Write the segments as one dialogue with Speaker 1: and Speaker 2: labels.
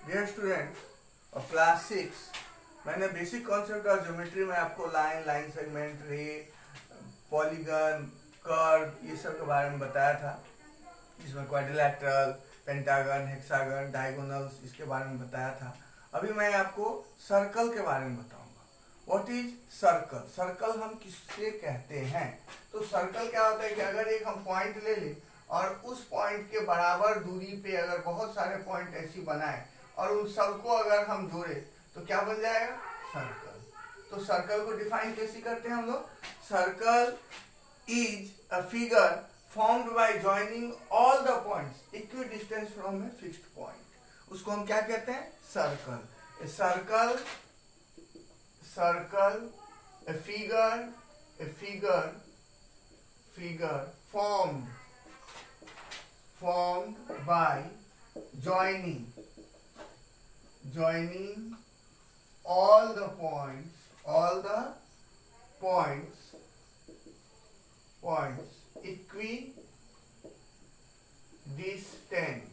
Speaker 1: Dear student of class 6, मैंने basic concept of geometry में आपको लाइन सेगमेंट, रे, पॉलीगन, कर्व ये सब के बारे में बताया था। इसमें क्वाड्रिलैटरल, पेंटागन, हेक्सागन, डायगोनल्स इसके बारे में बताया था। अभी मैं आपको सर्कल के बारे में बताऊंगा। What is circle? सर्कल हम किससे कहते हैं? तो सर्कल क्या होता है कि अगर एक हम पॉइंट ले लें और उस पॉइंट के बराबर दूरी पे अगर बहुत सारे पॉइंट ऐसी बनाए और उन सबको अगर हम जोड़े तो क्या बन जाएगा? सर्कल। तो सर्कल को डिफाइन कैसे करते हैं हम लोग? Circle is a figure formed by joining all the points equidistant from a fixed point. उसको हम क्या कहते हैं? Circle. A circle a figure formed by joining all the points equidistant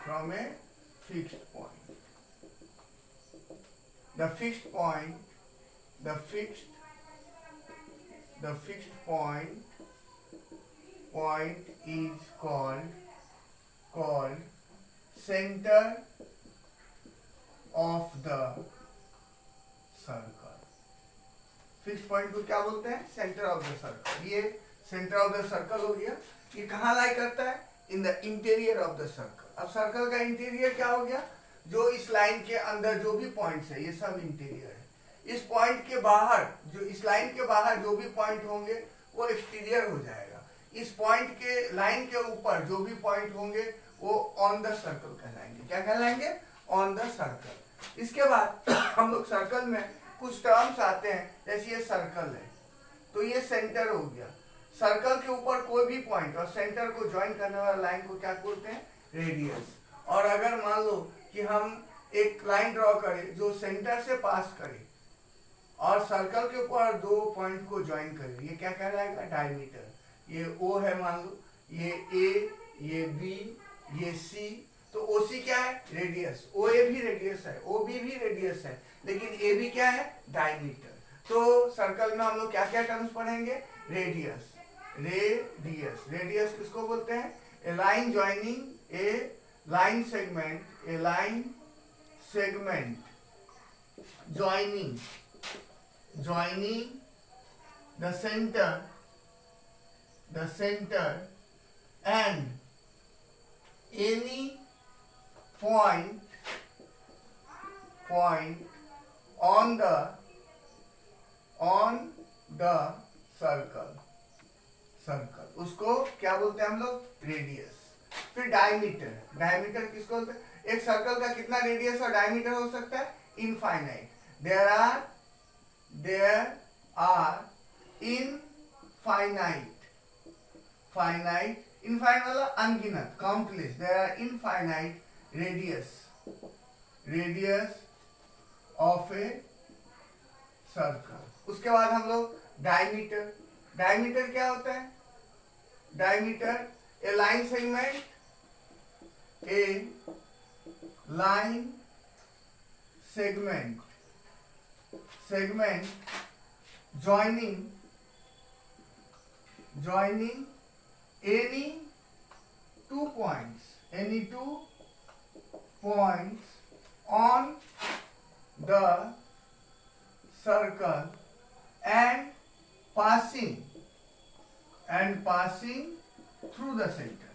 Speaker 1: from a fixed point. The fixed point is called center of the circle. Fix point को क्या बोलते हैं? Centre of the circle. ये centre of the circle हो गया। ये कहाँ लाई करता है? In the interior of the circle. अब सर्कल का इंटीरियर क्या हो गया? जो इस लाइन के अंदर जो भी पॉइंट्स है ये सब इंटीरियर है। इस पॉइंट के बाहर, जो इस लाइन के बाहर जो भी पॉइंट होंगे वो एक्सटीरियर हो जाएगा। इस पॉइंट के लाइन के ऊपर जो भी पॉइंट होंगे वो ऑन द सर्कल कहलाएंगे। क्या कहलाएंगे? On the circle. इसके बाद हम लोग सर्कल में कुछ टर्म्स आते हैं, जैसे ये सर्कल है तो ये सेंटर हो गया। सर्कल के ऊपर कोई भी पॉइंट और सेंटर को ज्वाइन करने वाला लाइन को क्या बोलते हैं? रेडियस। और अगर मान लो कि हम एक लाइन ड्रॉ करें जो सेंटर से पास करे और सर्कल के ऊपर दो पॉइंट को ज्वाइन करे, ये क्या कहलाएगा? डायमीटर। ये O है मान लो, ये A, ये B, ये C। तो OC क्या है? रेडियस। OA भी रेडियस है, OB भी रेडियस है, लेकिन AB क्या है? डायमीटर। तो सर्कल में हम लोग क्या क्या टर्म्स पढ़ेंगे? रेडियस। रेडियस किसको बोलते हैं? A line joining a line segment joining the center and any point on the circle उसको क्या बोलते हैं हम लोग? रेडियस। फिर डायमीटर किसको बोलते हैं? एक सर्कल का कितना रेडियस और डायमीटर हो सकता है? इनफाइनाइट। देयर आर इनफाइनाइट वाला अनगिनत, countless. There are infinite radius of a circle. उसके बाद हम लोग डायमीटर क्या होता है? Diameter a line segment joining any two points on the circle and passing through the center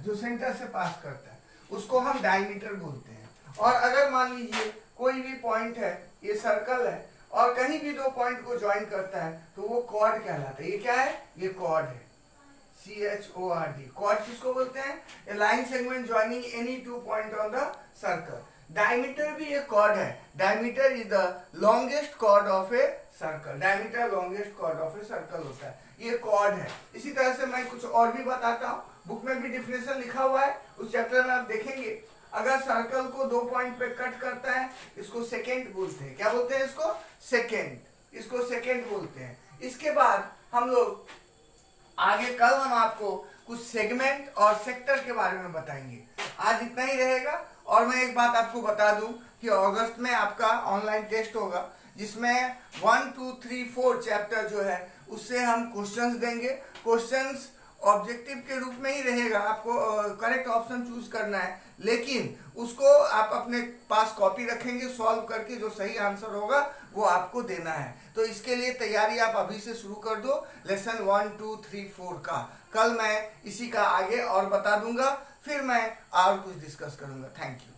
Speaker 1: जो सेंटर से पास करता है उसको हम डायमीटर बोलते हैं। और अगर मान लीजिए कोई भी पॉइंट है, ये सर्कल है और कहीं भी दो पॉइंट को ज्वाइन करता है तो वो कॉर्ड कहलाता है। ये क्या है? ये कॉर्ड है, CHORD। कॉर्ड किसको बोलते हैं? A line segment joining any two point on the circle. Diameter भी एक कॉर्ड है। Diameter is the longest chord of a circle. Diameter longest chord of a circle होता है। ये कॉर्ड है। इसी तरह से मैं कुछ और भी बताता हूँ। बुक में भी डिफिनेशन लिखा हुआ है, उस चैप्टर में आप देखेंगे। अगर सर्कल को दो पॉइंट पे कट करता है इसको सेकेंड बोलते हैं। क्या बोलते हैं इसको? सेकेंड। इसको सेकेंड बोलते हैं। इसके बाद हम लोग आगे कल हम आपको कुछ सेगमेंट और सेक्टर के बारे में बताएंगे। आज इतना ही रहेगा। और मैं एक बात आपको बता दूं कि अगस्त में आपका ऑनलाइन टेस्ट होगा, जिसमें 1, 2, 3, 4 चैप्टर जो है उससे हम क्वेश्चंस देंगे। क्वेश्चंस ऑब्जेक्टिव के रूप में ही रहेगा, आपको करेक्ट ऑप्शन चूज करना है, लेकिन उसको आप अपने पास कॉपी रखेंगे, सॉल्व करके जो सही आंसर होगा वो आपको देना है। तो इसके लिए तैयारी आप अभी से शुरू कर दो लेसन 1, 2, 3, 4 का। कल मैं इसी का आगे और बता दूंगा, फिर मैं और कुछ डिस्कस करूंगा। Thank you.